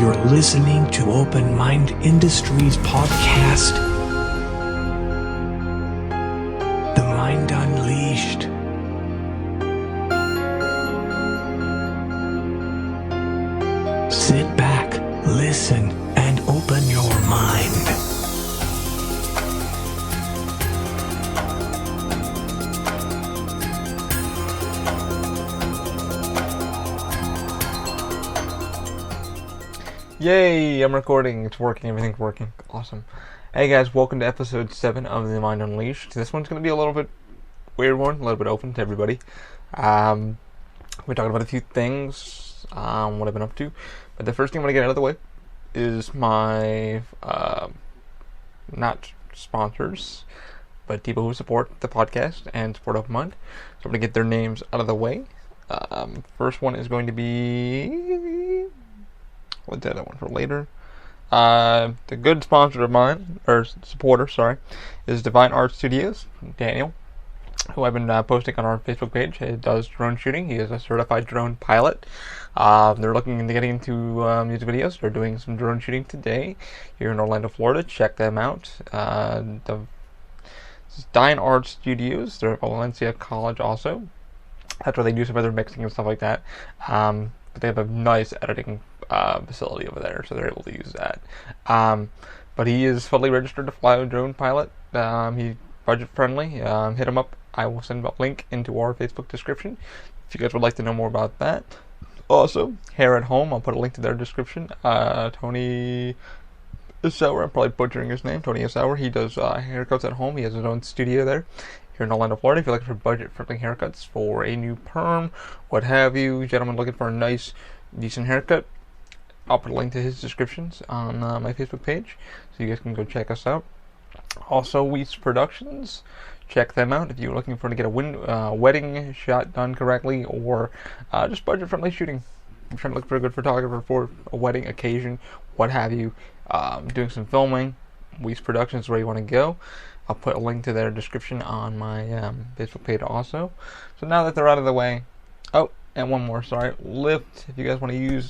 You're listening to Open Mind Industries podcast, The Mind Unleashed. Sit back, listen, and open your mind. Yay, I'm recording. It's working. Everything's working. Awesome. Hey guys, welcome to episode 7 of The Mind Unleashed. This one's going to be a little bit weird one, a little bit open to everybody. We're talking about a few things, what I've been up to. But the first thing I want to get out of the way is my, not sponsors, but people who support the podcast and support Open Mind. So I'm going to get their names out of the way. First one is going to be... What's the other one for later? The good sponsor of mine, or supporter, sorry, is Divine Art Studios, Daniel, who I've been posting on our Facebook page. He does drone shooting. He is a certified drone pilot. They're looking into getting into music videos. They're doing some drone shooting today here in Orlando, Florida. Check them out. Divine Art Studios. They're at Valencia College also. That's where they do some other mixing and stuff like that. But they have a nice editing facility over there, so they're able to use that. But he is fully registered to fly a drone pilot. He's budget friendly. Hit him up. I will send a link into our Facebook description if you guys would like to know more about that. Also, Hair at Home, I'll put a link to their description. Tony Isauer, I'm probably butchering his name, Tony Isauer. He does haircuts at home. He has his own studio there here in Orlando, Florida. If you're looking for budget-friendly haircuts for a new perm, what have you, gentlemen looking for a nice, decent haircut, I'll put a link to his descriptions on my Facebook page, so you guys can go check us out. Also, Weiss Productions, check them out if you're looking for to get a wedding shot done correctly, or just budget-friendly shooting. I'm trying to look for a good photographer for a wedding occasion, what have you. Doing some filming. Weiss Productions is where you want to go. I'll put a link to their description on my Facebook page also. So now that they're out of the way, oh, and one more, sorry, Lyft. If you guys want to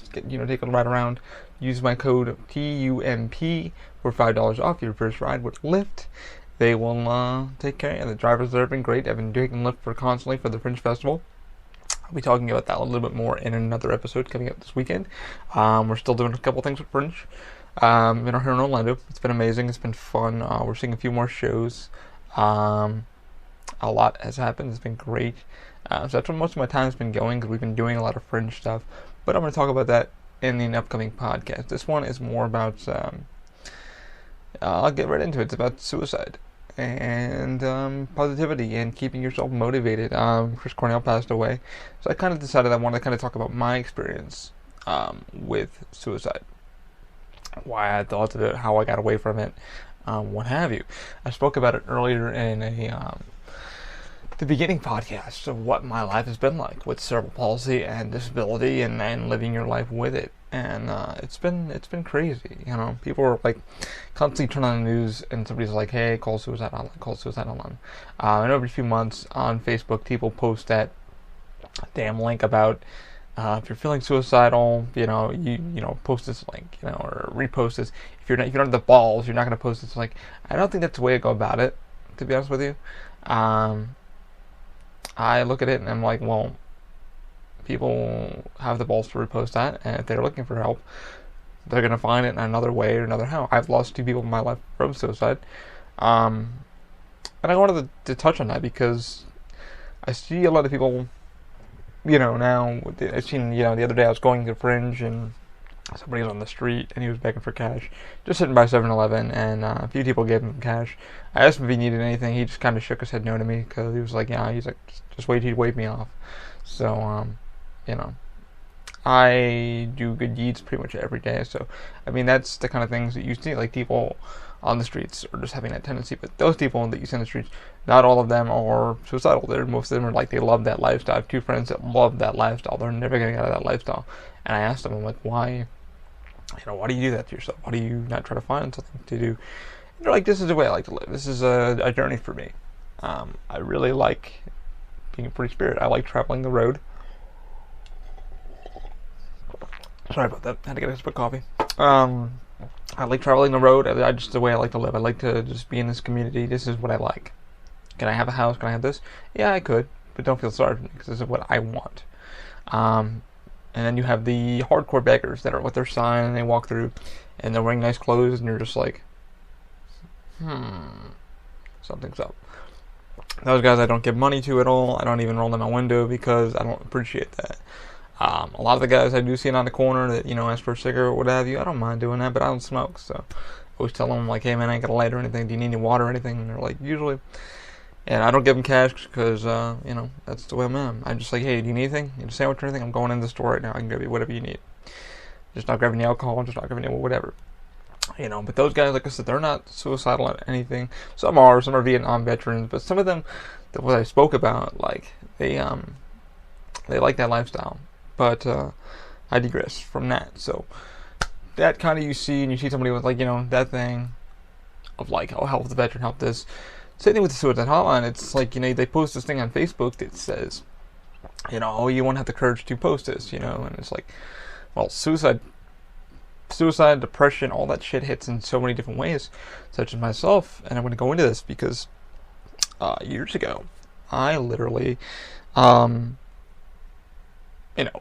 take a ride around, use my code TUMP for $5 off your first ride with Lyft. They will take care of you. The drivers there have been great. I've been taking Lyft constantly for the Fringe Festival. I'll be talking about that a little bit more in another episode coming up this weekend. We're still doing a couple things with Fringe. Here in Orlando. It's been amazing. It's been fun. We're seeing a few more shows. A lot has happened. It's been great. So that's where most of my time has been going, because we've been doing a lot of Fringe stuff. But I'm going to talk about that in the upcoming podcast. This one is more about, I'll get right into it. It's about suicide and positivity and keeping yourself motivated. Chris Cornell passed away. So I kind of decided I wanted to kind of talk about my experience with suicide. Why I had thoughts of it, how I got away from it, what have you. I spoke about it earlier in the beginning podcast of what my life has been like with cerebral palsy and disability, and living your life with it. And it's been crazy. You know, people are like constantly turning on the news, and somebody's like, "Hey, call suicide hotline, call suicide hotline." And every few months on Facebook, people post that damn link about. If you're feeling suicidal, you post this link, or repost this. If you don't have the balls, you're not going to post this. Like, I don't think that's the way to go about it, to be honest with you. I look at it and I'm like, well, people have the balls to repost that, and if they're looking for help, they're going to find it in another way or another how. I've lost 2 people in my life from suicide. And I wanted to touch on that because I see a lot of people, now, I've seen, the other day I was going to Fringe and somebody was on the street and he was begging for cash, just sitting by 7-Eleven, and a few people gave him cash. I asked him if he needed anything. He just kind of shook his head no to me, because he was like, yeah, he's like, just wait, he'd wave me off. So, I do good deeds pretty much every day. So, I mean, that's the kind of things that you see, like people on the streets are just having that tendency. But those people that you see on the streets, not all of them are suicidal. Most of them are like, they love that lifestyle. I have 2 friends that love that lifestyle. They're never getting out of that lifestyle. And I asked them, I'm like, why? Why do you do that to yourself? Why do you not try to find something to do? And they're like, this is the way I like to live. This is a journey for me. I really like being a free spirit. I like traveling the road. Sorry about that. I had to get a sip of coffee. I like traveling the road. I just the way I like to live. I like to just be in this community. This is what I like. Can I have a house? Can I have this? Yeah, I could, but don't feel sorry for me because this is what I want. And then you have the hardcore beggars that are with their sign and they walk through and they're wearing nice clothes and you're just like, something's up. Those guys I don't give money to at all. I don't even roll down my window because I don't appreciate that. A lot of the guys I do see on the corner that, ask for a cigarette or what have you, I don't mind doing that, but I don't smoke, so I always tell them, like, hey man, I ain't got a light or anything, do you need any water or anything? And they're like, usually. And I don't give them cash because, that's the way I'm at. I'm just like, hey, do you need anything? You need a sandwich or anything? I'm going in the store right now, I can give you whatever you need. Just not grabbing the alcohol, just not grabbing whatever. But those guys, like I said, they're not suicidal at anything. Some are Vietnam veterans, but some of them, what I spoke about, like, they like that lifestyle. But I digress from that. So that kind of you see somebody with, like, that thing of, like, oh, help the veteran, help this. Same thing with the suicide hotline. It's like, they post this thing on Facebook that says, oh, you won't have the courage to post this, and it's like, well, suicide, depression, all that shit hits in so many different ways, such as myself, and I'm going to go into this because years ago, I literally,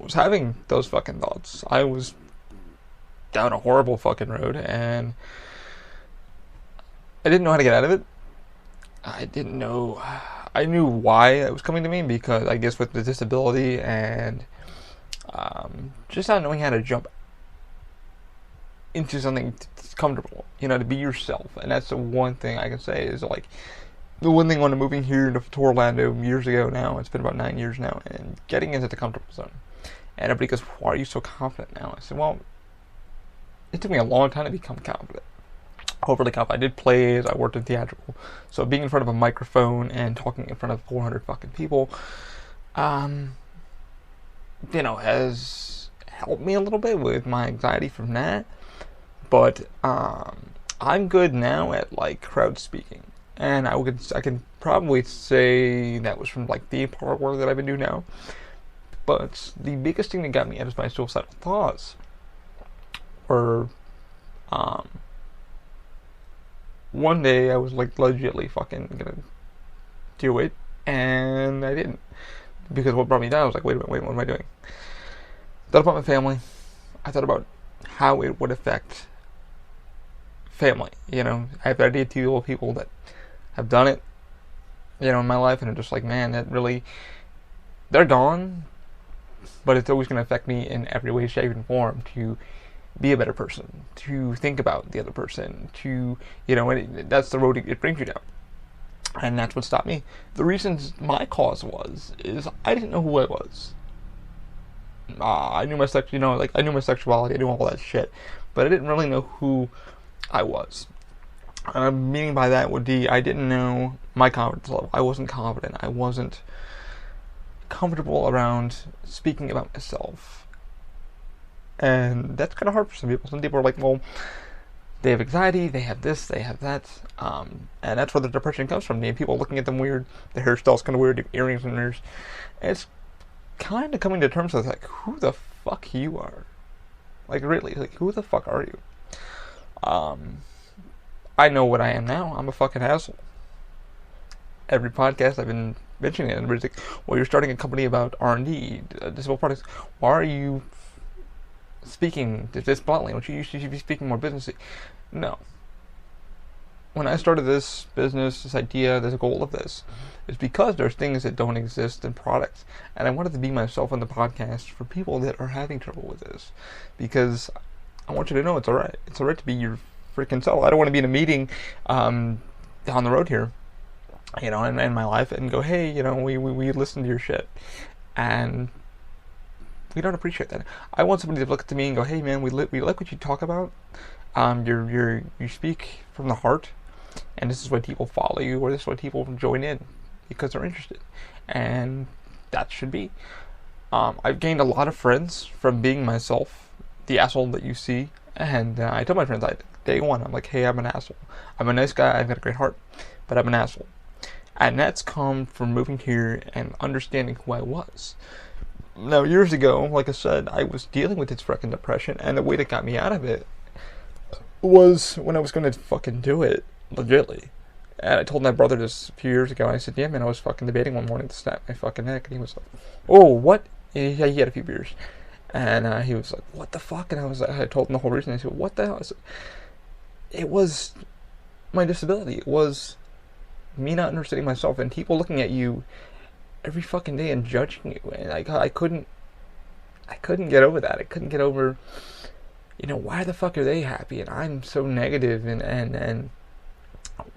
was having those fucking thoughts. I was down a horrible fucking road, and I didn't know how to get out of it. I knew why it was coming to me because I guess with the disability and just not knowing how to jump into something comfortable, to be yourself. And that's the one thing I can say is, like, the one thing when I'm moving here to Orlando years ago now, it's been about 9 years now, and getting into the comfortable zone. And everybody goes, why are you so confident now? I said, well, it took me a long time to become confident. Overly confident. I did plays, I worked in theatrical. So being in front of a microphone and talking in front of 400 fucking people, has helped me a little bit with my anxiety from that. But I'm good now at, like, crowd speaking. And I can probably say that was from, like, the part work that I've been doing now. But the biggest thing that got me out of my suicidal thoughts were, one day I was, like, legitimately fucking gonna do it, and I didn't. Because what brought me down, I was like, wait, what am I doing? Thought about my family. I thought about how it would affect family. I have an idea to people that have done it, in my life, and I'm just like, man, that really, they're gone, but it's always going to affect me in every way, shape, and form to be a better person, to think about the other person, to, and that's the road it brings you down. And that's what stopped me. The reason my cause is I didn't know who I was. I knew my I knew my sexuality, I knew all that shit, but I didn't really know who I was. Meaning by that would be I didn't know my confidence level. I wasn't confident. I wasn't comfortable around speaking about myself. And that's kind of hard for some people. Some people are like, well, they have anxiety, they have this, they have that. And that's where the depression comes from. People looking at them weird, their hairstyle's kind of weird, the earrings in their ears. And it's kind of coming to terms with, like, who the fuck you are. Like, really, like, who the fuck are you? I know what I am now. I'm a fucking asshole. Every podcast I've been mentioning it, and everybody's like, well, you're starting a company about R&D, disabled products. Why are you speaking this bluntly? Don't you should be speaking more businessy? No. When I started this business, this idea, this goal of this, is because there's things that don't exist in products. And I wanted to be myself on the podcast for people that are having trouble with this. Because I want you to know it's alright. It's alright to be your freaking self. I don't want to be in a meeting down the road here, in my life, and go, hey, we listen to your shit. And we don't appreciate that. I want somebody to look to me and go, hey man, we like what you talk about. You speak from the heart, and this is why people follow you, or this is why people join in, because they're interested. And that should be. I've gained a lot of friends from being myself, the asshole that you see. And I tell my friends, day one, I'm like, hey, I'm an asshole. I'm a nice guy, I've got a great heart, but I'm an asshole. And that's come from moving here and understanding who I was. Now, years ago, like I said, I was dealing with this freaking depression, and the way that got me out of it was when I was going to fucking do it, legitly. And I told my brother this a few years ago, and I said, yeah, man, I was fucking debating one morning to snap my fucking neck. And he was like, oh, what? Yeah, he had a few beers. And he was like, what the fuck? And I told him the whole reason. I said, what the hell? I said, it was my disability. It was me not understanding myself and people looking at you every fucking day and judging you. And I couldn't get over that. I couldn't get over, why the fuck are they happy and I'm so negative, and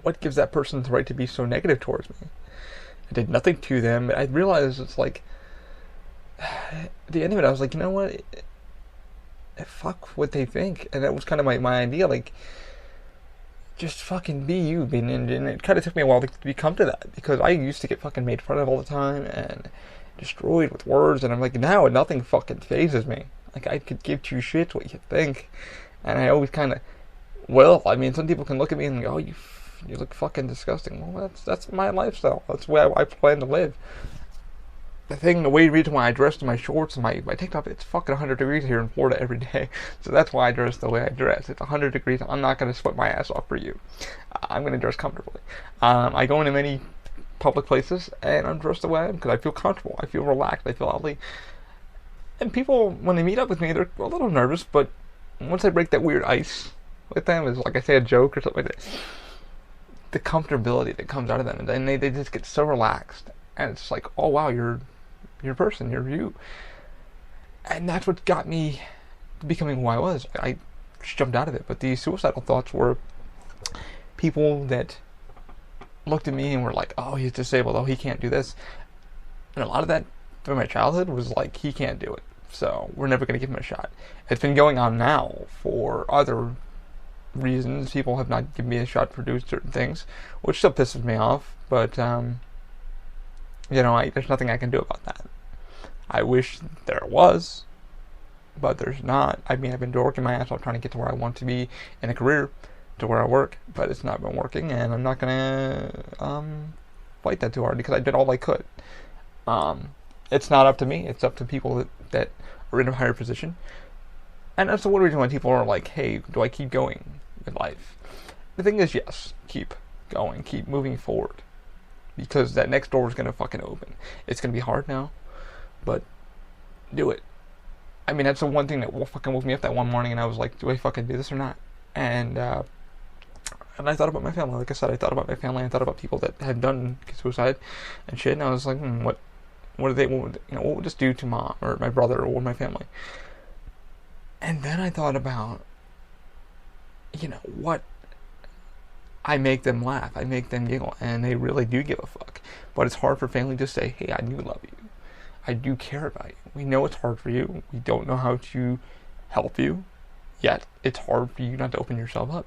what gives that person the right to be so negative towards me? I did nothing to them. I realized it's like, at the end of it, I was like, you know what? Fuck what they think. And that was kind of my idea, like, just fucking be you. And it kind of took me a while to come to that, because I used to get fucking made fun of all the time and destroyed with words, and I'm like, now nothing fucking phases me. Like, I could give two shits what you think. And I always kind of, some people can look at me and go, oh, you look fucking disgusting. Well, that's my lifestyle. That's the way I plan to live. The reason why I dress in my shorts and my tank top, it's fucking 100 degrees here in Florida every day. So that's why I dress the way I dress. It's 100 degrees. I'm not going to sweat my ass off for you. I'm going to dress comfortably. I go into many public places and I'm dressed the way I am because I feel comfortable. I feel relaxed. I feel oddly. And people, when they meet up with me, they're a little nervous, but once I break that weird ice with them, it's like I say a joke or something like that, the comfortability that comes out of them, and they just get so relaxed. And it's like, oh wow, you're a person, you're you. And that's what got me becoming who I was. I just jumped out of it. But these suicidal thoughts were people that looked at me and were like, oh, he's disabled, oh, he can't do this. And a lot of that through my childhood was like, he can't do it, so we're never going to give him a shot. It's been going on now for other reasons. People have not given me a shot for doing certain things, which still pisses me off, but there's nothing I can do about that. I wish there was, but there's not. I mean, I've been working my ass off trying to get to where I want to be in a career, to where I work, but it's not been working, and I'm not gonna fight that too hard, because I did all I could. It's not up to me. It's up to people that are in a higher position. And that's the one reason why people are like, hey, do I keep going in life? The thing is, yes, keep going, keep moving forward, because that next door is going to fucking open. It's going to be hard now, but do it. I mean, that's the one thing that fucking woke me up that one morning, and I was like, do I fucking do this or not? And I thought about my family. Like I said, I thought about my family. I thought about people that had done suicide and shit, and I was like, what would this do to mom or my brother or my family? And then I thought about, what? I make them laugh, I make them giggle, and they really do give a fuck. But it's hard for family to say, hey, I do love you, I do care about you. We know it's hard for you. We don't know how to help you, yet it's hard for you not to open yourself up.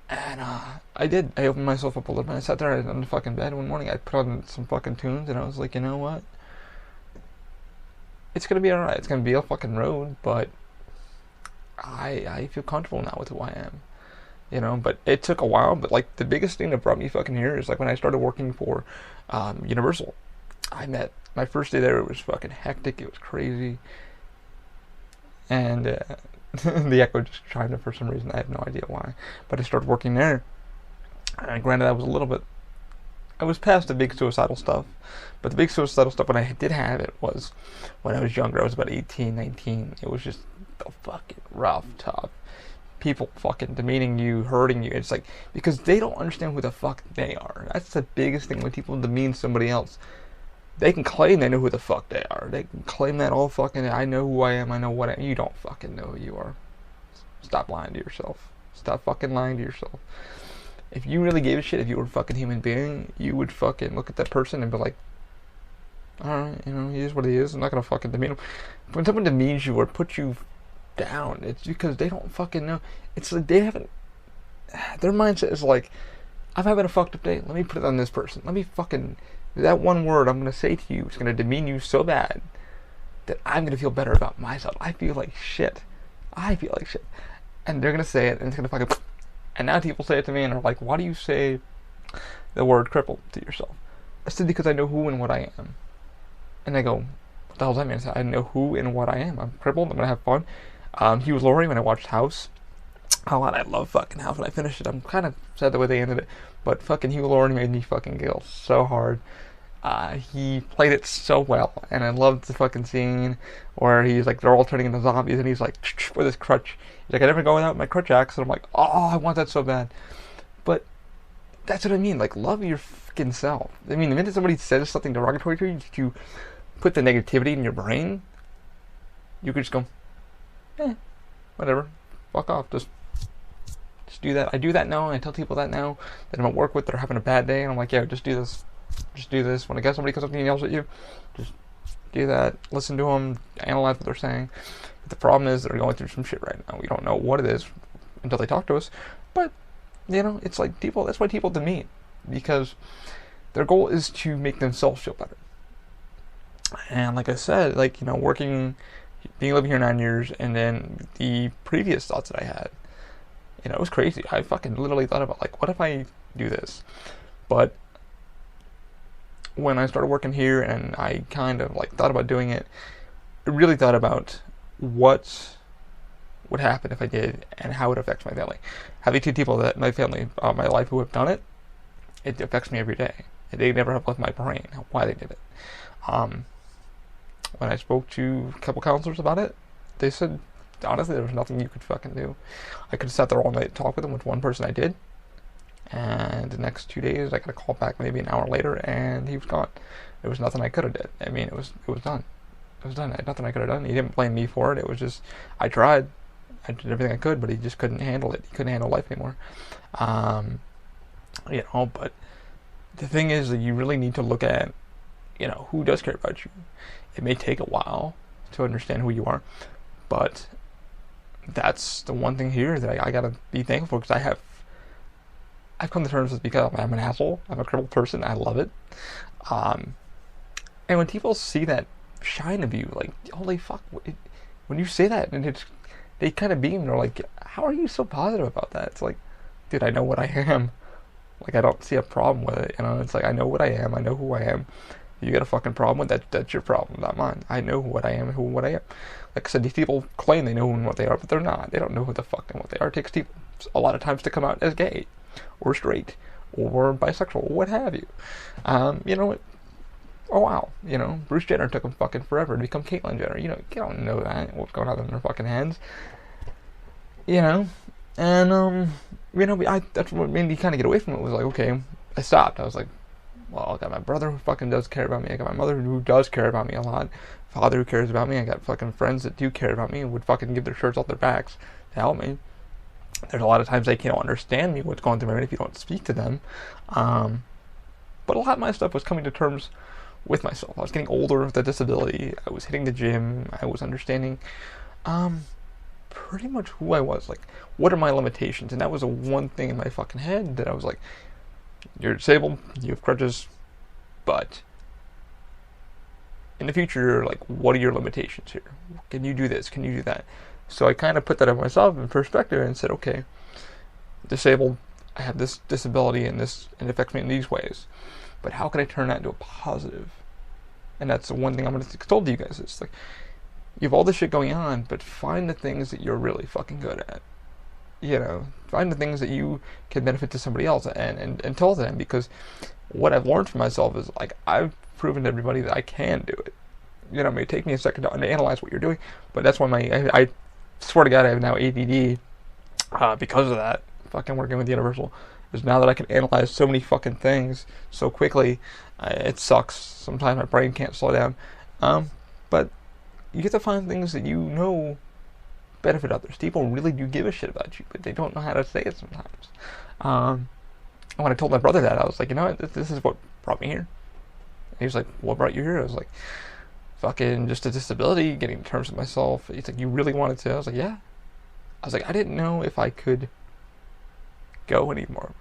And I did. I opened myself up a little bit. I sat there on the fucking bed one morning. I put on some fucking tunes, and I was like, you know what? It's gonna be alright. It's gonna be a fucking road, but I feel comfortable now with who I am. But it took a while. But like the biggest thing that brought me fucking here is like when I started working for Universal. My first day there, it was fucking hectic. It was crazy, and the echo just chimed in for some reason. I have no idea why. But I started working there. And granted, I was past the big suicidal stuff. But the big suicidal stuff, when I did have it, was when I was younger. I was about 18, 19. It was just fucking rough, tough. People fucking demeaning you, hurting you. It's like, because they don't understand who the fuck they are. That's the biggest thing when people demean somebody else. They can claim they know who the fuck they are. They can claim that all fucking, I know who I am, I know what I am. You don't fucking know who you are. Stop lying to yourself. Stop fucking lying to yourself. If you really gave a shit, if you were a fucking human being, you would fucking look at that person and be like, alright, he is what he is. I'm not gonna fucking demean him. When someone demeans you or puts you down, it's because they don't fucking know. It's like they haven't, their mindset is like, I'm having a fucked up day, let me put it on this person. Let me fucking, that one word I'm going to say to you is going to demean you so bad that I'm going to feel better about myself. I feel like shit. And they're going to say it, and it's going to fucking, and now people say it to me and are like, why do you say the word crippled to yourself? I said, because I know who and what I am. And they go, what the hell does that mean? I said, I know who and what I am. I'm crippled, I'm going to have fun. Hugh Laurie, when I watched House, a lot. I love fucking House when I finished it. I'm kind of sad the way they ended it, but fucking Hugh Laurie made me fucking giggle so hard. He played it so well, and I loved the fucking scene where he's like, they're all turning into zombies, and he's like, with his crutch. He's like, I never go without my crutch axe, and I'm like, oh, I want that so bad. But that's what I mean, like, love your fucking self. I mean, the minute somebody says something derogatory to you, you put the negativity in your brain, you could just go, whatever, fuck off, just do that. I do that now, and I tell people that now that I'm at work with that are having a bad day, and I'm like, yeah, just do this. Just do this. When I guess somebody comes up to you and yells at you, just do that. Listen to them. Analyze what they're saying. But the problem is they're going through some shit right now. We don't know what it is until they talk to us. But, it's like people, that's why people demean. Because their goal is to make themselves feel better. And like I said, living here 9 years, and then the previous thoughts that I had, it was crazy. I fucking literally thought about, what if I do this? But when I started working here and I kind of thought about doing it, I really thought about what would happen if I did and how it affects my family. Having two people that my family, my life, who have done it, it affects me every day. They never have left my brain why they did it. When I spoke to a couple counselors about it, they said, honestly, there was nothing you could fucking do. I could have sat there all night and talked with them, with one person I did. And the next 2 days, I got a call back maybe an hour later, and he was gone. There was nothing I could have did. I mean, it was done. It was done. I had nothing I could have done. He didn't blame me for it. It was just, I tried. I did everything I could, but he just couldn't handle it. He couldn't handle life anymore. But the thing is that you really need to look at, who does care about you. It may take a while to understand who you are, but that's the one thing here that I gotta be thankful for, because I've come to terms with, because I'm an asshole. I'm a crippled person. I love it. And when people see that shine of you, holy fuck, when you say that, and they kind of beam. They're like, how are you so positive about that? It's like, dude, I know what I am. I don't see a problem with it. It's like, I know what I am. I know who I am. You got a fucking problem with that? That's your problem, not mine. I know what I am and who and what I am. Like I said, these people claim they know who and what they are, but they're not. They don't know who the fuck and what they are. It takes people a lot of times to come out as gay, or straight, or bisexual, or what have you. Oh wow, Bruce Jenner took him fucking forever to become Caitlyn Jenner. You don't know that, what's going on in their fucking heads. And that's what made me kind of get away from it. Was like, okay, I stopped. I was like, well, I got my brother who fucking does care about me. I got my mother who does care about me a lot. Father who cares about me. I got fucking friends that do care about me and would fucking give their shirts off their backs to help me. There's a lot of times they can't understand me, what's going through my mind if you don't speak to them. But a lot of my stuff was coming to terms with myself. I was getting older with the disability. I was hitting the gym. I was understanding pretty much who I was. What are my limitations? And that was the one thing in my fucking head that I was like, you're disabled, you have crutches, but in the future, what are your limitations here? Can you do this? Can you do that? So I kind of put that on myself in perspective and said, okay, disabled, I have this disability and it affects me in these ways, but how can I turn that into a positive? And that's the one thing I'm going to tell you guys. It's you have all this shit going on, but find the things that you're really fucking good at. Find the things that you can benefit to somebody else and tell them, because what I've learned for myself is, I've proven to everybody that I can do it. It may take me a second to analyze what you're doing, but that's why I swear to God, I have now ADD because of that. Fucking working with Universal. Is now that I can analyze so many fucking things so quickly, it sucks. Sometimes my brain can't slow down. But you get to find things that benefit others. People really do give a shit about you, but they don't know how to say it sometimes. When I told my brother that, I was like, this is what brought me here. And he was like, what brought you here? I was like, fucking just a disability, getting to terms with myself. He's like, you really wanted to? I was like, yeah. I was like, I didn't know if I could go anymore.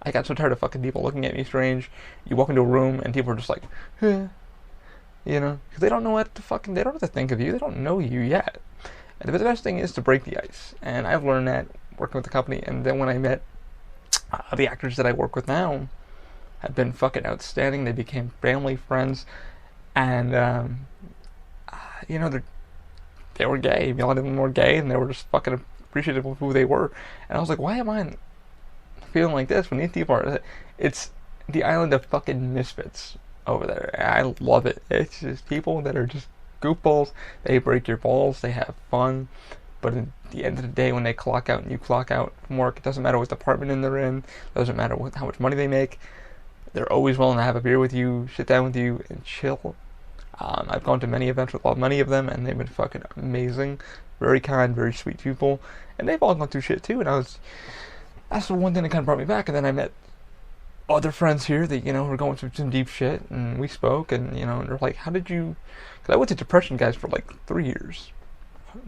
I got so tired of fucking people looking at me strange. You walk into a room and people are just like, because they don't know what to they don't know what to think of you. They don't know you yet. And the best thing is to break the ice. And I've learned that working with the company. And then when I met the actors that I work with now, have been fucking outstanding. They became family, friends, and they were gay. A lot of them were gay, and they were just fucking appreciative of who they were. And I was like, why am I feeling like this when these people are? It's the island of fucking misfits over there. I love it. It's just people that are just goofballs. They break your balls. They have fun. But at the end of the day, when they clock out and you clock out from work, it doesn't matter what department they're in. It doesn't matter how much money they make. They're always willing to have a beer with you, sit down with you, and chill. I've gone to many events with many of them, and they've been fucking amazing. Very kind, very sweet people. And they've all gone through shit too, and that's the one thing that kind of brought me back. And then I met other friends here that, were going through some deep shit, and we spoke, and, and they're like, how did you... Because I went to depression, guys, for like 3 years.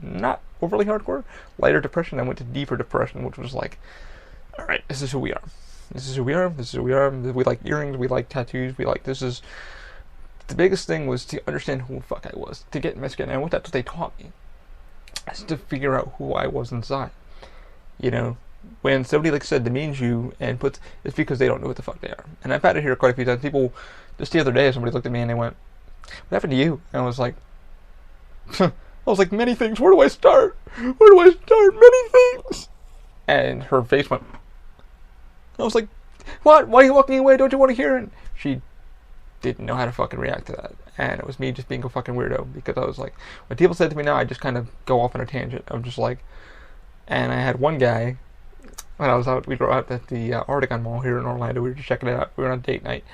Not overly hardcore, lighter depression. I went to deeper depression, which was like, all right, this is who we are. This is who we are. This is who we are. We like earrings. We like tattoos. This is... The biggest thing was to understand who the fuck I was, to get Mexican, and that's what they taught me. Is to figure out who I was inside. When somebody said demeans you and puts, it's because they don't know what the fuck they are. And I've had it here quite a few times. People, just the other day, somebody looked at me and they went, "What happened to you?" And I was like, many things. Where do I start? Where do I start? Many things. And her face went. I was like, what? Why are you walking away? Don't you want to hear it? She didn't know how to fucking react to that. And it was me just being a fucking weirdo, because I was like, when people said to me now, I just kind of go off on a tangent. I'm just like, and I had one guy, when I was out, we were out at the Artigon Mall here in Orlando, we were just checking it out, we were on a date night,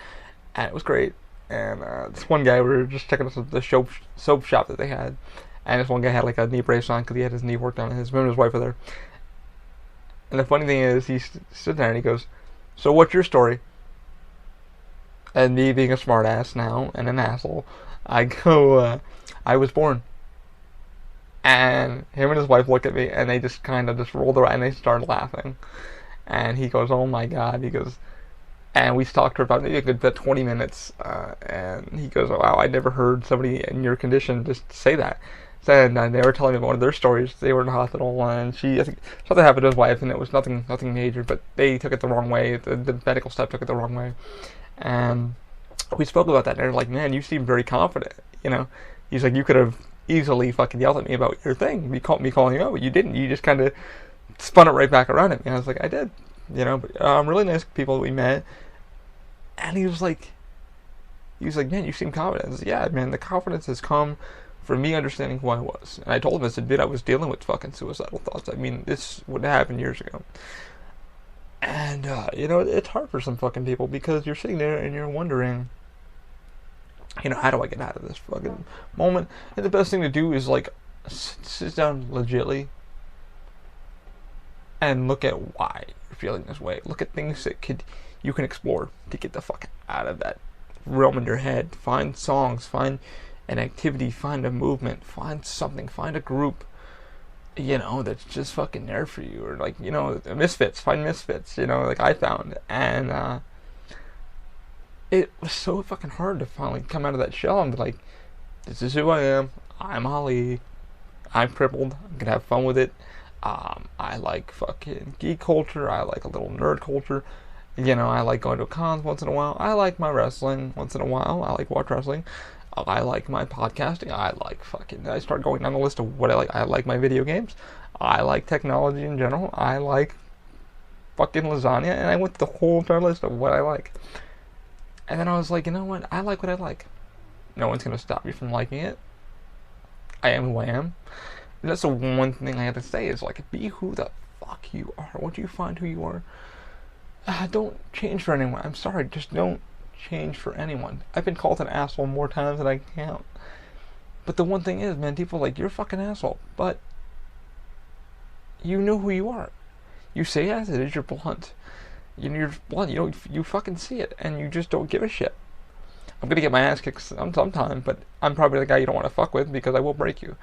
and it was great. And this one guy, we were just checking out the soap shop that they had, and this one guy had like a knee brace on because he had his knee worked on, and his wife were there. And the funny thing is, he stood there and he goes, "So what's your story?" And me being a smart ass now and an asshole, I go, I was born. And him and his wife look at me and they just kind of just rolled their eyes and they started laughing. And he goes, "Oh my God," he goes, and we talked for about maybe a good 20 minutes. And he goes, "Wow, I never heard somebody in your condition just say that." And they were telling me about one of their stories. They were in the hospital, and I think something happened to his wife, and it was nothing major, but they took it the wrong way. The medical staff took it the wrong way. And we spoke about that, and they're like, "Man, you seem very confident." He's like, "You could have easily fucking yelled at me about your thing. Me calling you out, but you didn't. You just kind of spun it right back around at me." And I was like, "I did." But really nice people that we met. And he was like, "Man, you seem confident." I was like, "Yeah, man, the confidence has come from me understanding who I was." And I told him, I said, "Dude, I was dealing with fucking suicidal thoughts. I mean, this would happen years ago." And, it's hard for some fucking people, because you're sitting there and you're wondering, how do I get out of this fucking moment? And the best thing to do is, sit down legitly and look at why you're feeling this way. Look at things that you can explore to get the fuck out of that realm in your head. Find songs, find an activity, find a movement, find something, find a group, that's just fucking there for you. Or misfits, find misfits, like I found. And it was so fucking hard to finally come out of that shell and be like, this is who I am. I'm Ali. I'm crippled. I'm gonna have fun with it. I like fucking geek culture. I like a little nerd culture. I like going to cons once in a while. I like my wrestling once in a while. I like watch wrestling. I like my podcasting. I start going down the list of what I like. I like my video games. I like technology in general. I like fucking lasagna. And I went through the whole entire list of what I like. And then I was like, you know what? I like what I like. No one's going to stop me from liking it. I am who I am. And that's the one thing I have to say is, be who the fuck you are. Once you find who you are, don't change for anyone. I'm sorry, just don't change for anyone. I've been called an asshole more times than I can count. But the one thing is, man, people are like, "You're a fucking asshole," but you know who you are. You say as it is, you're blunt. You're blunt, you fucking see it, and you just don't give a shit. I'm gonna get my ass kicked sometime, but I'm probably the guy you don't want to fuck with, because I will break you.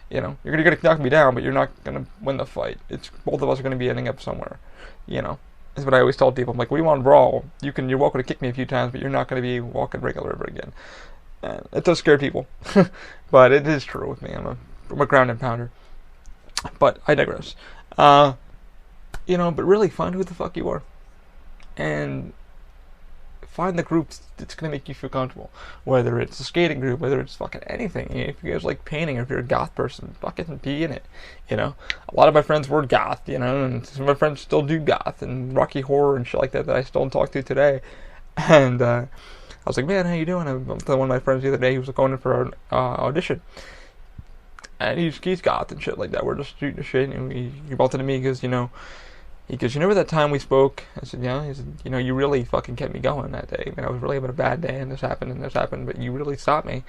You're gonna knock me down, but you're not gonna win the fight. It's both of us are gonna be ending up somewhere. Is what I always tell people. I'm like, "We want to brawl. You're welcome to kick me a few times, but you're not going to be walking regular ever again." And it does scare people, but it is true with me. I'm a ground and pounder. But I digress. But really find who the fuck you are, and find the group that's going to make you feel comfortable. Whether it's a skating group, whether it's fucking anything. If you guys like painting, or if you're a goth person, fucking be in it. You know, a lot of my friends were goth, you know, and some of my friends still do goth and Rocky Horror and shit like that I still talk to today. And I was like, man, how you doing? I'm with one of my friends the other day. He was going in for an audition. And he's goth and shit like that. We're just shooting the shit, and he bumped into me because, you know, he goes, you remember that time we spoke? I said, yeah. He said, you know, you really fucking kept me going that day. I mean, I was really having a bad day, and this happened, but you really stopped me.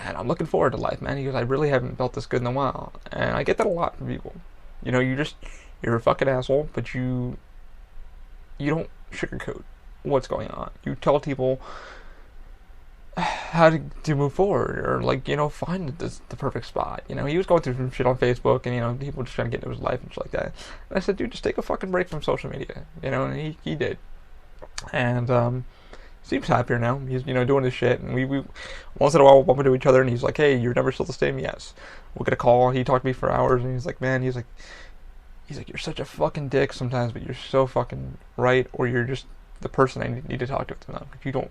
And I'm looking forward to life, man. He goes, I really haven't felt this good in a while. And I get that a lot from people. You know, you're a fucking asshole, but you don't sugarcoat what's going on. You tell people how to move forward, or like, you know, find the perfect spot. You know, he was going through some shit on Facebook, and, you know, people just trying to get into his life and shit like that. And I said, dude, just take a fucking break from social media. You know, and he did. And seems happier now. He's, you know, doing his shit, and we once in a while we'll bump into each other, and he's like, hey, you're never still the same? Yes. We'll get a call. He talked to me for hours, and he's like, man, he's like, you're such a fucking dick sometimes, but you're so fucking right, or you're just the person I need to talk to at the moment.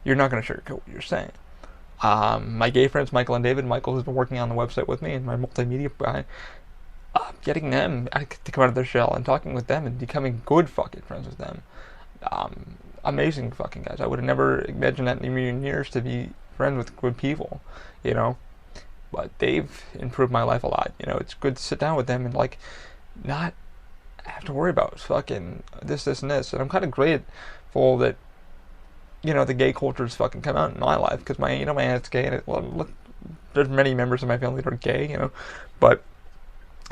You're not going to sugarcoat what you're saying. My gay friends, Michael and David. Michael has been working on the website with me, and my multimedia guy. Getting them to come out of their shell and talking with them and becoming good fucking friends with them. Amazing fucking guys. I would have never imagined that in a million years, to be friends with good people, you know. But they've improved my life a lot. You know, it's good to sit down with them and, like, not have to worry about fucking this, and this. And I'm kind of grateful that, you know, the gay culture's fucking come out in my life, because my aunt's gay, and there's many members of my family that are gay, you know, but,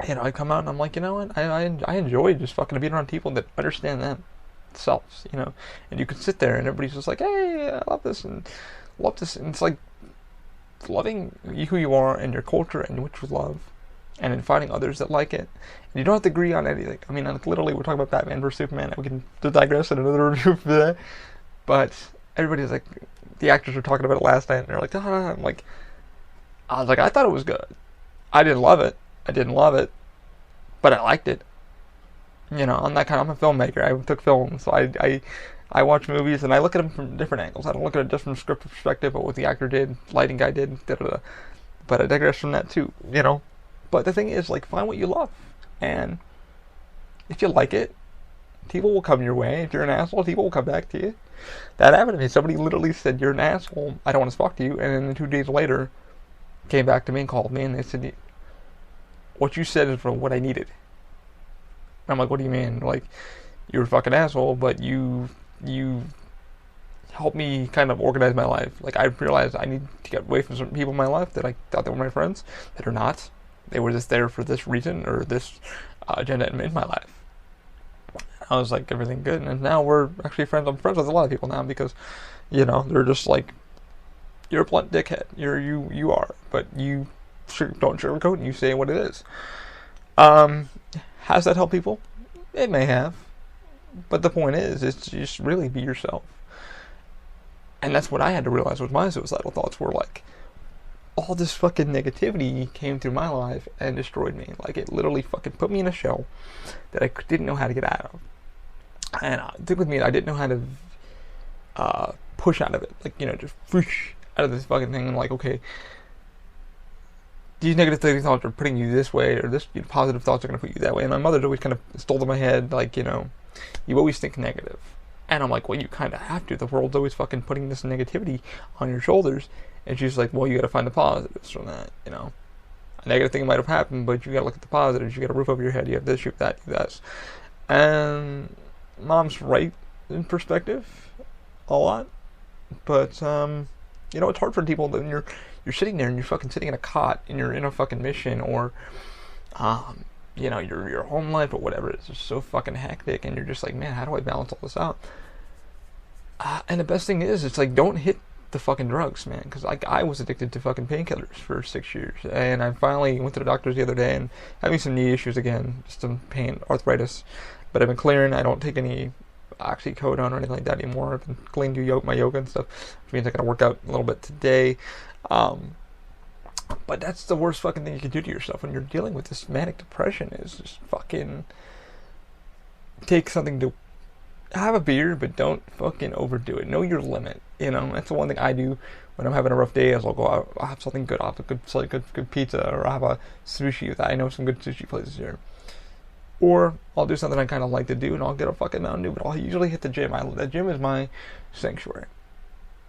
you know, I come out and I'm like, you know what, I enjoy just fucking being around people that understand themselves, you know, and you can sit there and everybody's just like, hey, I love this, and it's like loving who you are and your culture and what you love, and then finding others that like it. And you don't have to agree on anything. I mean, like, literally, we're talking about Batman versus Superman, and we can digress in another review for that, but everybody's like, the actors were talking about it last night, and they're like, I'm like, I was like, I thought it was good. I didn't love it, but I liked it. You know, I'm a filmmaker. I took film, so I watch movies, and I look at them from different angles. I don't look at it just from a script perspective, but what the actor did, lighting guy did, but I digress from that too, you know. But the thing is, like, find what you love, and if you like it, people will come your way. If you're an asshole, people will come back to you. That happened to me. Somebody literally said, you're an asshole, I don't want to talk to you, and then 2 days later came back to me and called me, and they said, what you said is from what I needed. I'm like, what do you mean? Like, you're a fucking asshole, but you helped me kind of organize my life. Like, I realized I need to get away from some people in my life that I thought they were my friends, that are not. They were just there for this reason, or this agenda in my life. I was like, everything good, and now we're actually friends. I'm friends with a lot of people now, because, you know, they're just like, you're a blunt dickhead. You are, but you don't sugarcoat, and you say what it is. Has that helped people? It may have, but the point is to just really be yourself. And that's what I had to realize was my suicidal thoughts were like. All this fucking negativity came through my life and destroyed me. Like, it literally fucking put me in a shell that I didn't know how to get out of. And the thing with me, I didn't know how to push out of it. Like, you know, just whoosh out of this fucking thing. And like, okay, these negative thoughts are putting you this way, or this, you know, positive thoughts are going to put you that way. And my mother's always kind of stole in my head, like, you know, you always think negative. And I'm like, well, you kind of have to. The world's always fucking putting this negativity on your shoulders. And she's like, well, you got to find the positives from that, you know. A negative thing might have happened, but you got to look at the positives. You got a roof over your head. You have this, you have that, you have that. And mom's right in perspective a lot. But, you know, it's hard for people when you're sitting there and you're fucking sitting in a cot and you're in a fucking mission, or, you know, your home life or whatever. It's just so fucking hectic, and you're just like, man, how do I balance all this out? And the best thing is, it's like, don't hit the fucking drugs, man, because like, I was addicted to fucking painkillers for 6 years, and I finally went to the doctors the other day and having some knee issues again, just some pain, arthritis, but I've been clearing. I don't take any oxycodone or anything like that anymore. I've been clean to my yoga and stuff, which means I gotta work out a little bit today. But that's the worst fucking thing you can do to yourself when you're dealing with this manic depression, is just fucking take something to have a beer, but don't fucking overdo it. Know your limit. You know, that's the one thing I do when I'm having a rough day. Is I'll go out, I'll have something good. I'll have a good pizza, or I'll have a sushi with that. I know some good sushi places here. Or I'll do something I kind of like to do, and I'll get a fucking Mountain Dew. But I'll usually hit the gym. The gym is my sanctuary.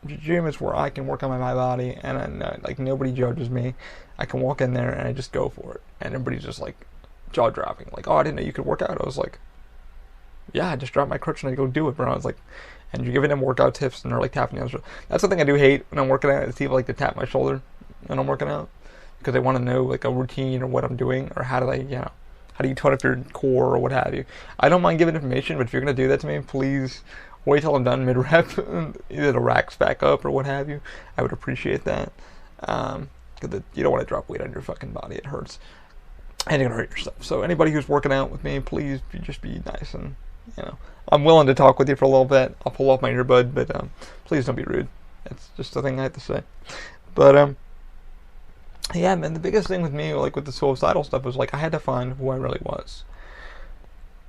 The gym is where I can work on my body, and like nobody judges me. I can walk in there and I just go for it, and everybody's just like jaw dropping, like, "Oh, I didn't know you could work out." I was like, "Yeah, I just dropped my crutch and I go do it, bro." I was like, and you're giving them workout tips, and they're like tapping you. That's the thing I do hate when I'm working out. Is people like to tap my shoulder when I'm working out because they want to know like a routine or what I'm doing or how do they, how do you tone up your core or what have you. I don't mind giving information, but if you're gonna do that to me, please wait till I'm done mid-rep, either the racks back up or what have you. I would appreciate that. Because you don't want to drop weight on your fucking body. It hurts. And you're going to hurt yourself. So anybody who's working out with me, please just be nice. And, I'm willing to talk with you for a little bit. I'll pull off my earbud, but please don't be rude. That's just the thing I have to say. But, yeah, man, the biggest thing with me, like with the suicidal stuff, was like I had to find who I really was.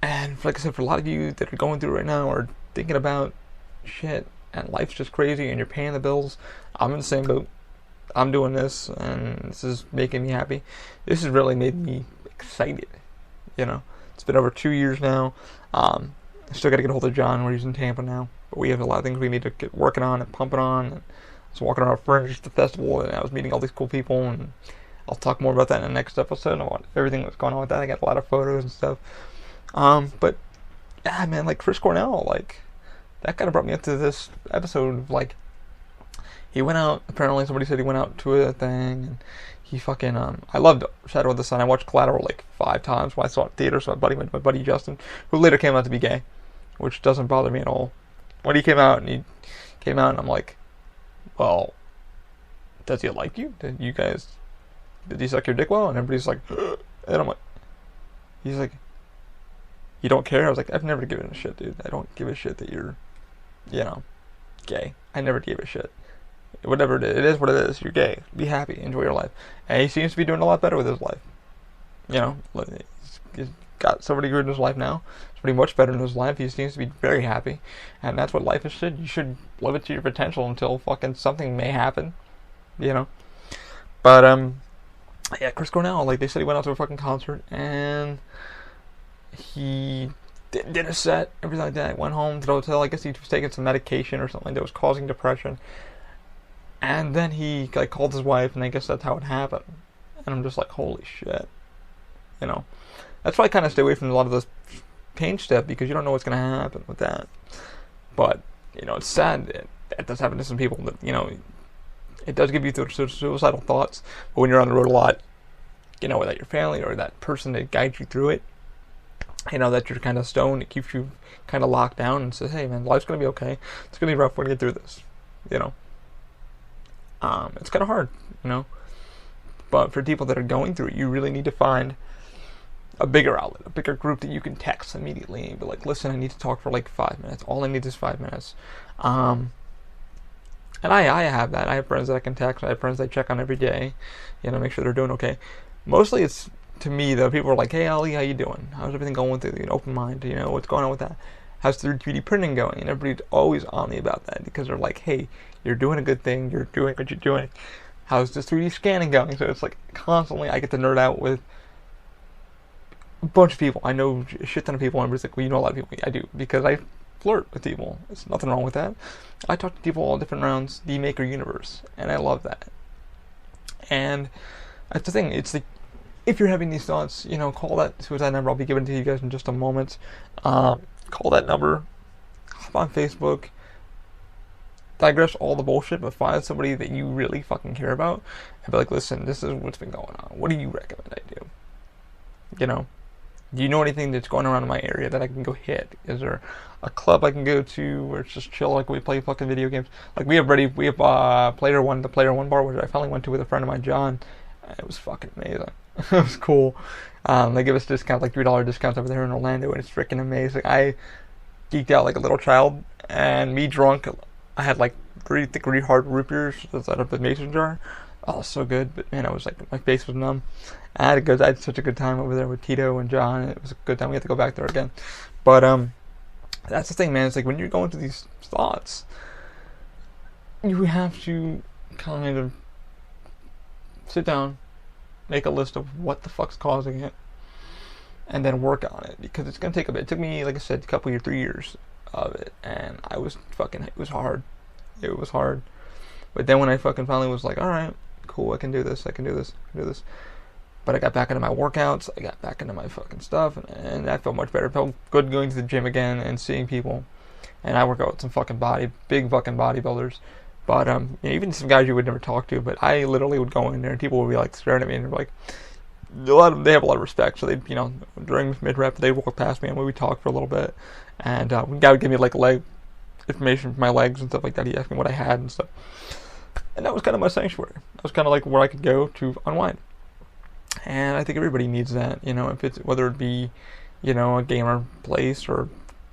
And like I said, for a lot of you that are going through right now or thinking about shit and life's just crazy and you're paying the bills, I'm in the same boat. I'm doing this and this is making me happy. This has really made me excited. It's been over 2 years now. I still got to get a hold of John where he's in Tampa now. But we have a lot of things we need to get working on and pumping on. And I was walking around Fringe, the festival, and I was meeting all these cool people. And I'll talk more about that in the next episode. I want everything that's going on with that. I got a lot of photos and stuff. But yeah, man, like Chris Cornell, like that kind of brought me up to this episode of like he went out. Apparently, somebody said he went out to a thing, and he fucking I loved Shadow of the Sun. I watched Collateral like 5 times when I saw it in theater. So my buddy Justin, who later came out to be gay, which doesn't bother me at all. When he came out, and I'm like, well, does he like you? Did he suck your dick well? And everybody's like, and I'm like, he's like, you don't care? I was like, I've never given a shit, dude. I don't give a shit that you're, gay. I never gave a shit. Whatever it is what it is. You're gay. Be happy. Enjoy your life. And he seems to be doing a lot better with his life. He's got somebody good in his life now. It's pretty much better in his life. He seems to be very happy. And that's what life is. You should live it to your potential until fucking something may happen. But, yeah, Chris Cornell, like, they said he went out to a fucking concert, and he did a set, everything like that, went home to the hotel. I guess he was taking some medication or something that was causing depression. And then he like called his wife, and I guess that's how it happened. And I'm just like, holy shit. That's why I kind of stay away from a lot of this pain stuff, because you don't know what's going to happen with that. But, it's sad. It does happen to some people that, it does give you those suicidal thoughts. But when you're on the road a lot, without your family or that person that guides you through it, that you're kind of stoned, it keeps you kind of locked down and says, hey man, life's going to be okay. It's going to be rough when you get through this, It's kind of hard, But for people that are going through it, you really need to find a bigger outlet, a bigger group that you can text immediately and be like, listen, I need to talk for like 5 minutes. All I need is 5 minutes. And I have that. I have friends that I can text. I have friends that I check on every day, make sure they're doing okay. Mostly it's, to me, though, people are like, hey, Ali, how you doing? How's everything going with you? An open mind, what's going on with that? How's 3D printing going? And everybody's always on me about that, because they're like, hey, you're doing a good thing. You're doing what you're doing. How's this 3D scanning going? So it's like constantly I get to nerd out with a bunch of people. I know a shit ton of people, and everybody's like, well, you know a lot of people. I do, because I flirt with people. There's nothing wrong with that. I talk to people all different rounds, the Maker universe, and I love that. And that's the thing. It's like, if you're having these thoughts, call that suicide number. I'll be giving it to you guys in just a moment. Call that number. Hop on Facebook. Digress all the bullshit, but find somebody that you really fucking care about and be like, listen, this is what's been going on. What do you recommend I do? Do you know anything that's going around in my area that I can go hit? Is there a club I can go to where it's just chill, like we play fucking video games? Like we have the Player One bar, which I finally went to with a friend of mine, John, and it was fucking amazing. It was cool. They give us discounts, like $3 discounts over there in Orlando, and it's freaking amazing. I geeked out like a little child, and me drunk, I had like really thick, really hard root beers that's out of the mason jar. Oh, so good. But man, I was like, my face was numb. I had such a good time over there with Tito and John. It was a good time. We had to go back there again. But That's the thing, man. It's like when you're going through these thoughts, you have to kind of sit down, make a list of what the fuck's causing it, and then work on it, because it's gonna take a bit. It took me, like I said, a couple years, 3 years of it, and it was hard. It was hard. But then when I fucking finally was like, alright, cool, I can do this. But I got back into my workouts, I got back into my fucking stuff, and I felt much better. It felt good going to the gym again and seeing people. And I work out with some big fucking bodybuilders. But even some guys you would never talk to. But I literally would go in there and people would be like staring at me and they're like, they have a lot of respect. So they, during mid rep, they'd walk past me and we would talk for a little bit. And one guy would give me like leg information for my legs and stuff like that. He asked me what I had and stuff. And that was kind of my sanctuary. That was kind of like where I could go to unwind. And I think everybody needs that, if it's, whether it be, a gamer place or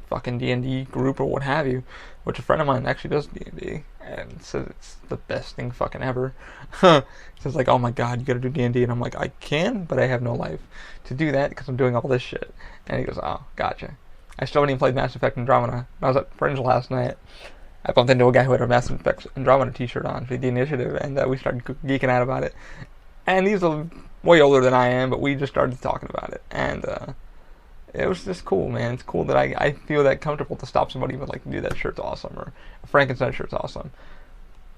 fucking D&D group or what have you, which a friend of mine actually does D&D and says it's the best thing fucking ever. Says like, oh my god, you gotta do D&D, and I'm like, I can, but I have no life to do that because I'm doing all this shit. And he goes, oh, gotcha. I still haven't even played Mass Effect Andromeda. I was at Fringe last night. I bumped into a guy who had a Mass Effect Andromeda t-shirt on for the initiative, and we started geeking out about it. And he's way older than I am, but we just started talking about it, and it was just cool, man. It's cool that I feel that comfortable to stop somebody with like, dude, that shirt's awesome, or a Frankenstein shirt's awesome.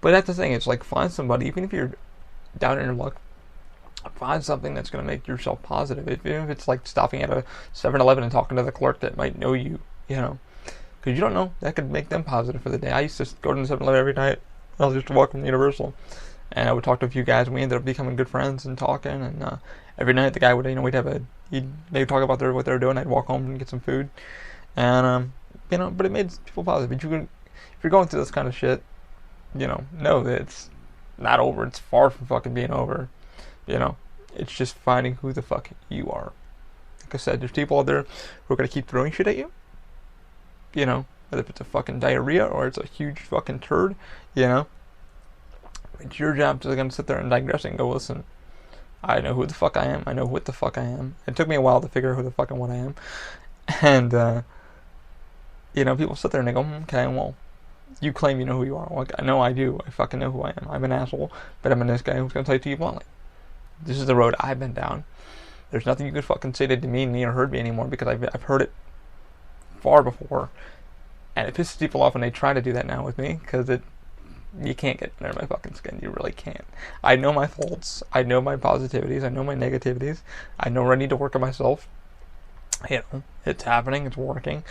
But that's the thing, it's like, find somebody, even if you're down in your luck, find something that's going to make yourself positive. Even if it's like stopping at a 7-Eleven and talking to the clerk that might know you, because you don't know, that could make them positive for the day. I used to go to the 7-Eleven every night. I was just walking from Universal, and I would talk to a few guys, and we ended up becoming good friends and talking. And every night the guy would, they'd talk about what they were doing. I'd walk home and get some food, and but it made people positive. But if you're going through this kind of shit, know that it's not over. It's far from fucking being over. It's just finding who the fuck you are. Like I said, there's people out there who are gonna keep throwing shit at you. Whether if it's a fucking diarrhea or it's a huge fucking turd, It's your job to kind of sit there and digress and go, listen, I know who the fuck I am. I know what the fuck I am. It took me a while to figure out who the fuck and what I am. And, people sit there and they go, okay, well, you claim you know who you are. Well, no, I do. I fucking know who I am. I'm an asshole, but I'm a nice guy who's going to tell you to you bluntly. This is the road I've been down. There's nothing you could fucking say to demean me or hurt me anymore, because I've heard it far before. And it pisses people off when they try to do that now with me, because you can't get under my fucking skin. You really can't. I know my faults. I know my positivities. I know my negativities. I know where I need to work on myself. It's happening. It's working.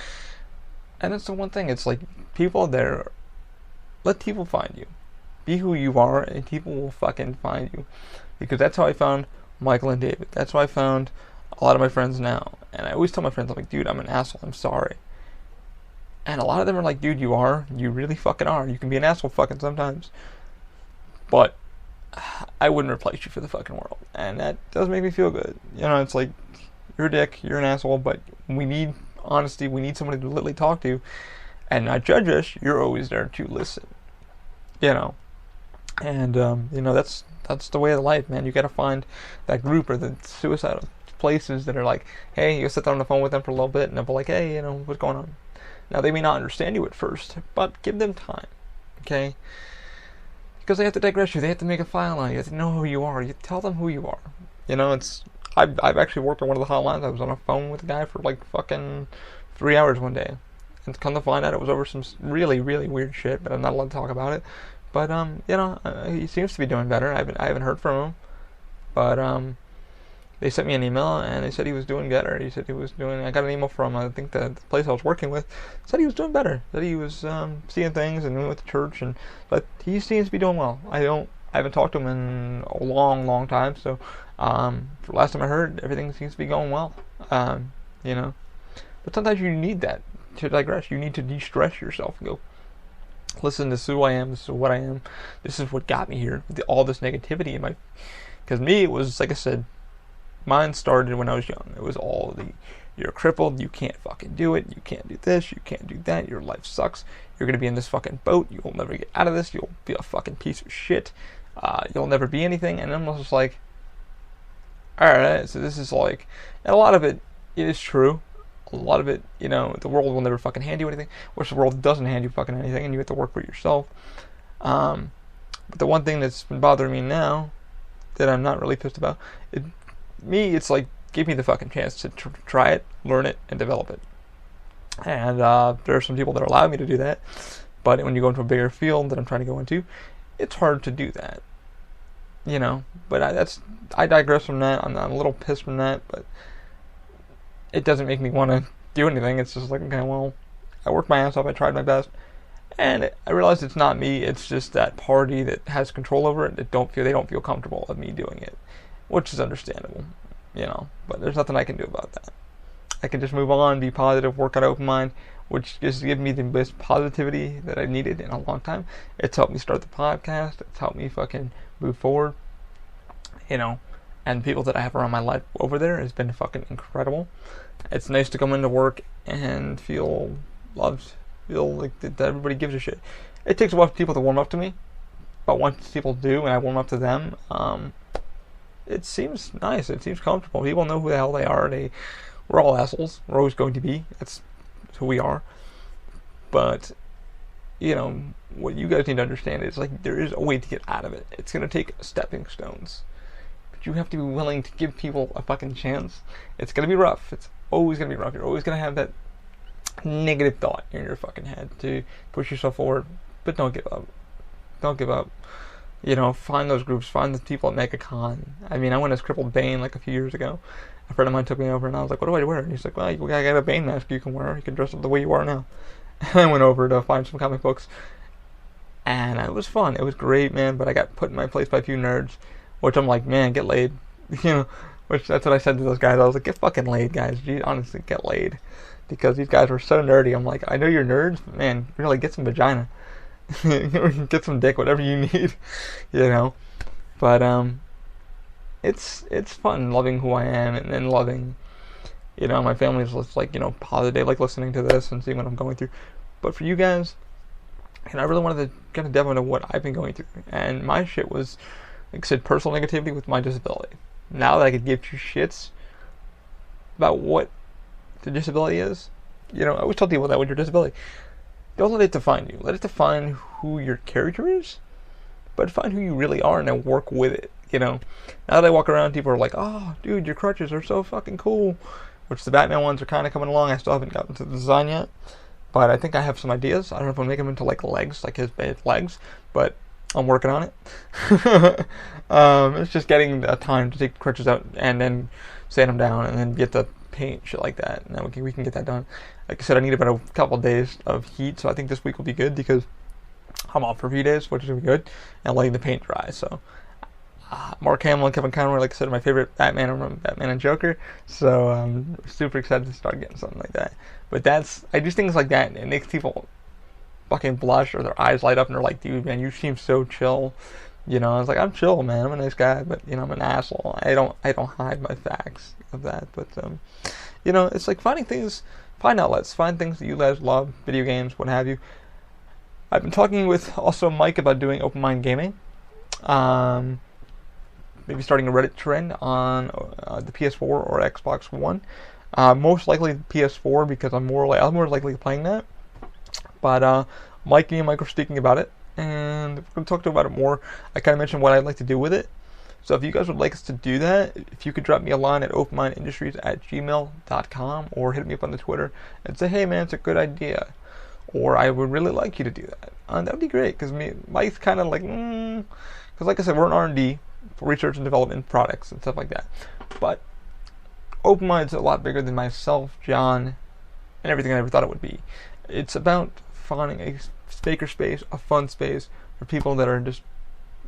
And it's the one thing. It's like, people there, let people find you. Be who you are, and people will fucking find you. Because that's how I found Michael and David. That's how I found a lot of my friends now. And I always tell my friends, I'm like, dude, I'm an asshole. I'm sorry. And a lot of them are like, dude, you really fucking are. You can be an asshole fucking sometimes. But I wouldn't replace you for the fucking world. And that does make me feel good. It's like, you're a dick, you're an asshole, but we need honesty. We need somebody to literally talk to and not judge us. You're always there to listen. And, that's the way of life, man. You gotta find that group or the suicidal places that are like, hey, you sit there on the phone with them for a little bit and they'll be like, hey, what's going on? Now, they may not understand you at first, but give them time, okay? Because they have to digress you. They have to make a file on you. You have to know who you are. You tell them who you are. I've actually worked on one of the hotlines. I was on a phone with a guy for like fucking 3 hours one day. And come to find out, it was over some really, really weird shit, but I'm not allowed to talk about it. But, he seems to be doing better. I haven't heard from him. But, they sent me an email, and they said he was doing better. He said I got an email from, I think, the place I was working with, said he was doing better. Said he was seeing things and went to church, but he seems to be doing well. I haven't talked to him in a long, long time, so for last time I heard, everything seems to be going well. But sometimes you need that to digress. You need to de-stress yourself and go, listen, this is who I am, this is what I am, this is what got me here, all this negativity in my, because me, it was, like I said, mine started when I was young. It was all you're crippled, you can't fucking do it, you can't do this, you can't do that, your life sucks, you're gonna be in this fucking boat, you'll never get out of this, you'll be a fucking piece of shit, you'll never be anything. And then I was just like, alright, so this is like, and a lot of it is true, a lot of it, you know, the world will never fucking hand you anything, which the world doesn't hand you fucking anything, and you have to work for it yourself. But the one thing that's been bothering me now, that I'm not really pissed about, it's like, give me the fucking chance to try it, learn it, and develop it. And there are some people that allow me to do that, but when you go into a bigger field that I'm trying to go into, it's hard to do that. You know, but I digress from that. I'm a little pissed from that, but it doesn't make me want to do anything. It's just like, okay, well, I worked my ass off, I tried my best, and I realized it's not me. It's just that party that has control over it that they don't feel comfortable of me doing it, which is understandable, you know. But there's nothing I can do about that. I can just move on, be positive, work on open mind, which just gives me the best positivity that I needed in a long time. It's helped me start the podcast. It's helped me fucking move forward, you know. And the people that I have around my life over there has been fucking incredible. It's nice to come into work and feel loved, feel like that everybody gives a shit. It takes a while for people to warm up to me, but once people do and I warm up to them, it seems nice. It seems comfortable. People know who the hell they are. We're all assholes. We're always going to be. That's who we are. But, you know, what you guys need to understand is, like, there is a way to get out of it. It's going to take stepping stones. But you have to be willing to give people a fucking chance. It's going to be rough. It's always going to be rough. You're always going to have that negative thought in your fucking head to push yourself forward. But don't give up. Don't give up. You know, find those groups. Find the people at MegaCon. I mean, I went as Crippled Bane like a few years ago. A friend of mine took me over and I was like, what do I wear? And he's like, well, you got a Bane mask you can wear. You can dress up the way you are now. And I went over to find some comic books. And it was fun. It was great, man. But I got put in my place by a few nerds. Which I'm like, man, get laid. You know, which that's what I said to those guys. I was like, get fucking laid, guys. Honestly, get laid. Because these guys were so nerdy. I'm like, I know you're nerds, but man, really get some vagina. Get some dick, whatever you need. You know. But, it's fun loving who I am and then loving, you know, my family's just like, you know, positive. They like listening to this and seeing what I'm going through. But for you guys, and I really wanted to kind of delve into what I've been going through. And my shit was, like I said, personal negativity with my disability. Now that I could give two shits about what the disability is, you know, I always tell people that with your disability, don't let it define you. Let it define who your character is, but find who you really are and then work with it. You know, now that I walk around, people are like, oh, dude, your crutches are so fucking cool. Which the Batman ones are kind of coming along. I still haven't gotten to the design yet. But I think I have some ideas. I don't know if I'll make them into, like, legs, like his legs. But I'm working on it. It's just getting a time to take the crutches out and then sand them down and then get the paint, shit like that. And then we can get that done. Like I said, I need about a couple of days of heat. So I think this week will be good because I'm off for a few days, which is going to be good. And letting the paint dry, so... Mark Hamill and Kevin Conroy, like I said, are my favorite Batman and Joker. So I'm super excited to start getting something like that. But I do things like that, and it makes people fucking blush or their eyes light up, and they're like, dude, man, you seem so chill. You know, I was like, I'm chill, man. I'm a nice guy, but you know, I'm an asshole. I don't hide my facts of that. But you know, it's like find outlets, find things that you guys love, video games, what have you. I've been talking with also Mike about doing open mind gaming. Maybe starting a Reddit trend on the PS4 or Xbox One. Most likely PS4 because I'm more likely playing that. But me and Mike were speaking about it, and we're going to talk about it more. I kind of mentioned what I'd like to do with it. So if you guys would like us to do that, if you could drop me a line at openmindindustries@gmail.com or hit me up on the Twitter and say, hey man, it's a good idea. Or I would really like you to do that. That would be great because Mike's kind of like, because like I said, we're in R&D. For research and development products and stuff like that. But Open Mind's a lot bigger than myself, John, and everything I ever thought it would be. It's about finding a maker space, a fun space for people that are just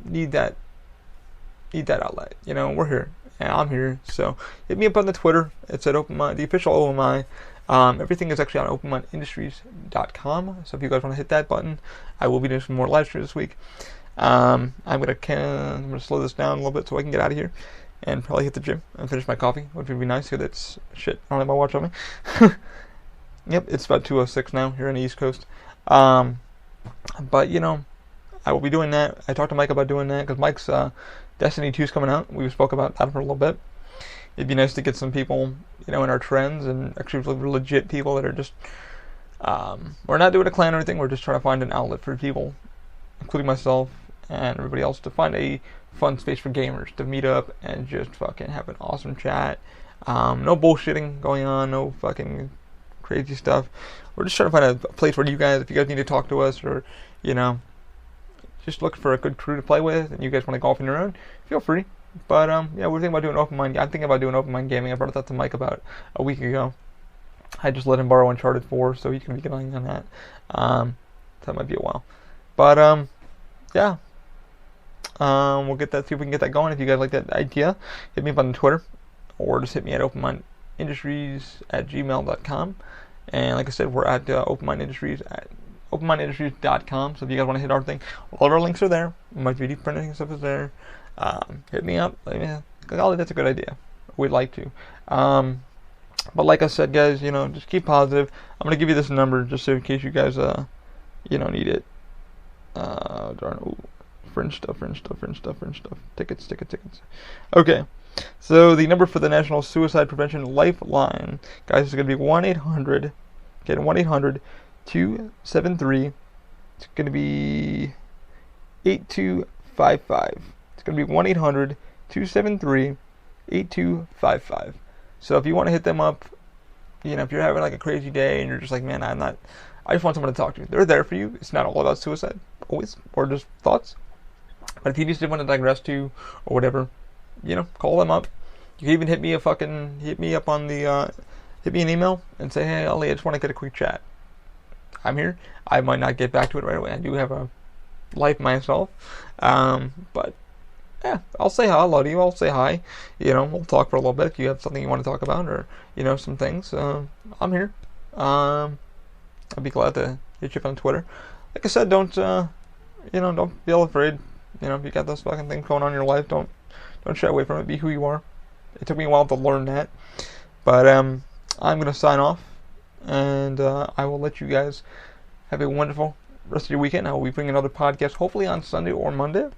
need that outlet. You know, we're here and I'm here. So hit me up on the Twitter. It's at Open Mind, the official OMI. Everything is actually on openmindindustries.com. So if you guys want to hit that button, I will be doing some more live streams this week. I'm gonna slow this down a little bit so I can get out of here and probably hit the gym and finish my coffee, which would be nice because it's shit. I don't have my watch on me. Yep, it's about 2:06 now here on the East Coast. But you know, I will be doing that. I talked to Mike about doing that because Mike's Destiny 2 is coming out. We spoke about that for a little bit, it'd be nice to get some people, in our trends, and actually legit people that are just, we're not doing a clan or anything, we're just trying to find an outlet for people, including myself and everybody else, to find a fun space for gamers to meet up and just fucking have an awesome chat. No bullshitting going on, no fucking crazy stuff. We're just trying to find a place where you guys, if you guys need to talk to us, or, just looking for a good crew to play with, and you guys want to golf on your own, feel free. But, yeah, we're thinking about doing open mind. I'm thinking about doing open mind gaming. I brought that to Mike about a week ago. I just let him borrow Uncharted 4, so he's going to be getting on that. That might be a while. But, yeah. We'll get that, see if we can get that going. If you guys like that idea, hit me up on Twitter, or just hit me at openmindindustries@gmail.com. And like I said, we're at openmindindustries at openmindindustries.com. So if you guys want to hit our thing, all of our links are there. My 3D printing stuff is there. Hit me up. Golly, that's a good idea. We'd like to. But like I said, guys, just keep positive. I'm gonna give you this number just so in case you guys need it. Fringe stuff. Tickets. Okay. So the number for the National Suicide Prevention Lifeline, guys, is going to be 1-800. Again, 1-800-273. It's going to be 8255. It's going to be 1-800-273-8255. So if you want to hit them up, if you're having like a crazy day and you're just like, man, I just want someone to talk to. They're there for you. It's not all about suicide, always, or just thoughts. But if you just want to digress to, or whatever, call them up. You can even hit me an email and say, hey, Ollie, I just want to get a quick chat. I'm here. I might not get back to it right away. I do have a life myself. But yeah, I'll say hello to you. I'll say hi. We'll talk for a little bit if you have something you want to talk about, or, some things. I'm here. I'd be glad to hit you up on Twitter. Like I said, don't feel afraid. If you got those fucking things going on in your life, don't shy away from it. Be who you are. It took me a while to learn that. But I'm going to sign off, and I will let you guys have a wonderful rest of your weekend. I will be bringing another podcast, hopefully on Sunday or Monday,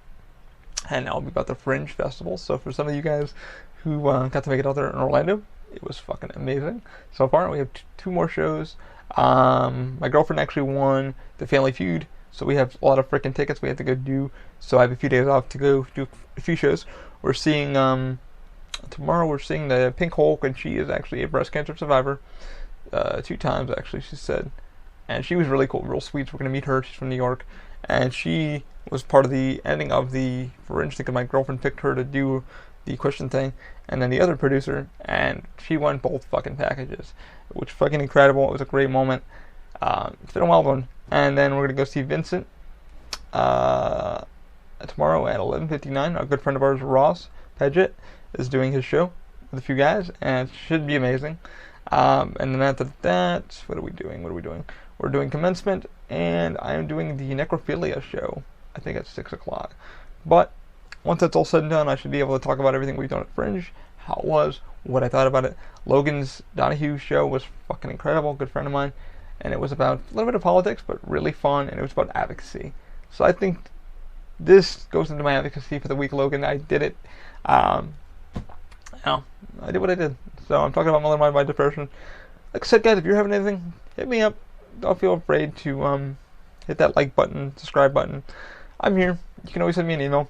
and I'll be about the Fringe Festival. So for some of you guys who got to make it out there in Orlando, it was fucking amazing. So far, we have two more shows. My girlfriend actually won the Family Feud, so we have a lot of freaking tickets we have to go do. So I have a few days off to go do a few shows. We're seeing, tomorrow we're seeing the Pink Hulk, and she is actually a breast cancer survivor. 2 times, actually, she said. And she was really cool, real sweet. So we're going to meet her. She's from New York. And she was part of the ending of the Fringe thing, because my girlfriend picked her to do the question thing. And then the other producer, and she won both fucking packages, which was fucking incredible. It was a great moment. It's been a wild one. And then we're going to go see Vincent tomorrow at 11:59. A good friend of ours, Ross Paget, is doing his show with a few guys, and it should be amazing. And then after that, what are we doing? We're doing commencement, and I am doing the necrophilia show, I think at 6 o'clock. But once that's all said and done, I should be able to talk about everything we've done at Fringe, how it was, what I thought about it. Logan's Donahue show was fucking incredible, good friend of mine, and it was about a little bit of politics, but really fun, and it was about advocacy. So I think this goes into my advocacy for the week, Logan. I did it. I did what I did. So I'm talking about my depression. Like I said, guys, if you're having anything, hit me up. Don't feel afraid to hit that like button, subscribe button. I'm here. You can always send me an email.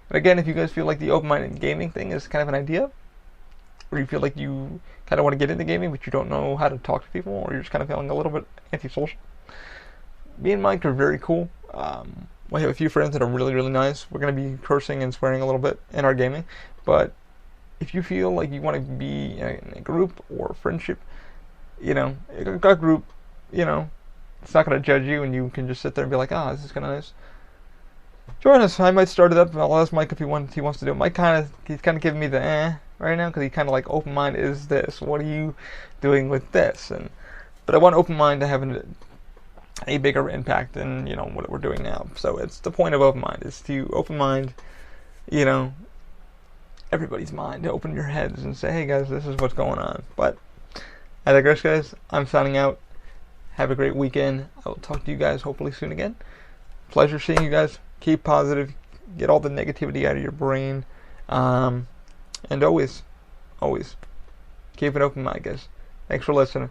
And again, if you guys feel like the open-minded gaming thing is kind of an idea, or you feel like you kind of want to get into gaming but you don't know how to talk to people, or you're just kind of feeling a little bit antisocial, me and Mike are very cool. We have a few friends that are really, really nice. We're going to be cursing and swearing a little bit in our gaming, but if you feel like you want to be in a group or a friendship, a group, it's not going to judge you, and you can just sit there and be like, this is kind of nice. Join us. I might start it up. I'll ask Mike if he wants to do it. Mike he's kind of giving me the right now, because he kind of like, open mind is this. What are you doing with this? But I want open mind to have a bigger impact than what we're doing now. So it's the point of open mind, is to open mind, everybody's mind, to open your heads and say, hey guys, this is what's going on. But I digress, guys. I'm signing out. Have a great weekend. I will talk to you guys hopefully soon again. Pleasure seeing you guys. Keep positive. Get all the negativity out of your brain. And always always keep an open mind, guys. Thanks for listening.